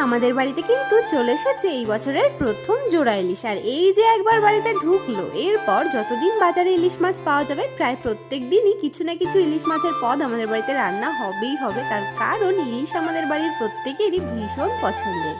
আমাদের বাড়িতে কিন্তু চলে এসেছে এই বছরের প্রথম জোড়া ইলিশ। আর এই যে একবার বাড়িতে ঢুকলো, এরপর যতদিন বাজারে ইলিশ মাছ পাওয়া যাবে প্রায় প্রত্যেক দিনই কিছু না কিছু ইলিশ মাছের পদ আমাদের বাড়িতে রান্না হবেই হবে। তার কারণ ইলিশ আমাদের বাড়ির প্রত্যেকেরই ভীষণ পছন্দের।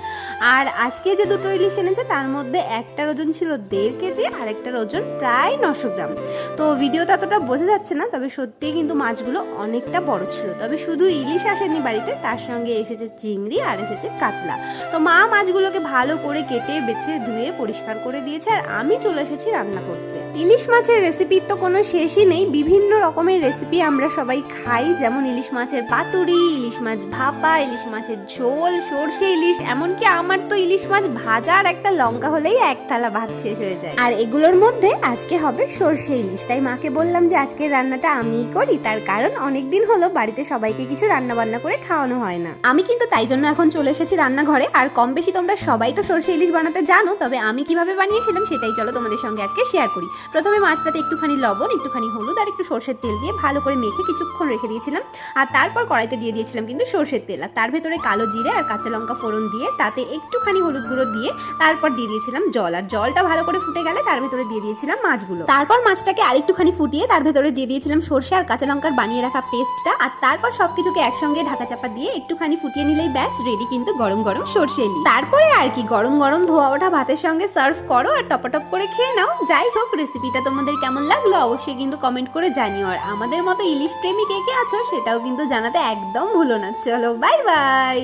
আর আজকে যে দুটো ইলিশ এনেছে তার মধ্যে একটার ওজন ছিল 1.5 কেজি আর একটার ওজন প্রায় 900 গ্রাম। তো ভিডিওতে এতটা বোঝা যাচ্ছে না, তবে সত্যিই কিন্তু মাছগুলো অনেকটা বড় ছিল। তবে শুধু ইলিশ আসেনি বাড়িতে, তার সঙ্গে এসেছে চিংড়ি আর এসেছে কাতলা। তো মা মাছগুলোকে ভালো করে কেটে বেছে ধুয়ে পরিষ্কার করে দিয়েছে, আর আমি চলে এসেছি রান্না করতে। ইলিশ মাছের রেসিপির তো কোনো শেষই নেই, বিভিন্ন রকমের রেসিপি আমরা সবাই খাই, যেমন ইলিশ মাছের পাতুরি, ইলিশ মাছ ভাপা, ইলিশ মাছের ঝোল, সর্ষে ইলিশ, এমনকি আমার তো ইলিশ মাছ ভাজা আর একটা লঙ্কা হলেই এক থালা ভাত শেষ হয়ে যায়। আর এগুলোর মধ্যে আজকে হবে সর্ষে ইলিশ। তাই মাকে বললাম যে আজকের রান্নাটা আমিই করি, তার কারণ অনেকদিন হলো বাড়িতে সবাইকে কিছু রান্না বান্না করে খাওয়ানো হয় না। আমি কিন্তু তাই জন্য এখন চলে এসেছি রান্নাঘরে। আর কম বেশি তোমরা সবাই তো সর্ষে ইলিশ বানাতে জানো, তবে আমি কিভাবে বানিয়েছিলাম সেটাই চলো তোমাদের সঙ্গে আজকে শেয়ার করি। প্রথমে মাছটাতে একটুখানি লবণ, একটুখানি হলুদ আর একটু সর্ষের তেল দিয়ে ভালো করে মেখে কিছুক্ষণ রেখে দিয়েছিলাম। আর তারপর কড়াইতে দিয়ে দিয়েছিলাম কিন্তু সর্ষের তেল, আর তার ভেতরে কালো জিরে আর কাঁচা লঙ্কা ফোড়ন দিয়ে তাতে একটুখানি হলুদ গুঁড়ো দিয়ে তারপর দিয়ে দিয়েছিলাম জল। আর জলটা ভালো করে ফুটে গেলে তার ভেতরে দিয়ে দিয়েছিলাম মাছগুলো। তারপর মাছটাকে আরেকটুখানি ফুটিয়ে তার ভেতরে দিয়ে দিয়েছিলাম সর্ষে আর কাঁচা লঙ্কার বানিয়ে রাখা পেস্টটা। আর তারপর সবকিছুকে একসঙ্গে ঢাকা চাপা দিয়ে একটুখানি ফুটিয়ে নিলেই ব্যাস রেডি কিন্তু গরম গরম সর্ষে ইলিশ। তারপরে আর কি, গরম গরম ধোয়া ওঠা ভাতের সঙ্গে সার্ভ করো আর টপাটপ করে খেয়ে নাও। যাই হোক, রেসিপিটা তোমাদের কেমন লাগলো অবশ্যই কিন্তু কমেন্ট করে জানিও। আর আমাদের মতো ইলিশ প্রেমী কে কে আছো সেটাও কিন্তু জানাতে একদম ভুলো না। চলো বাই বাই।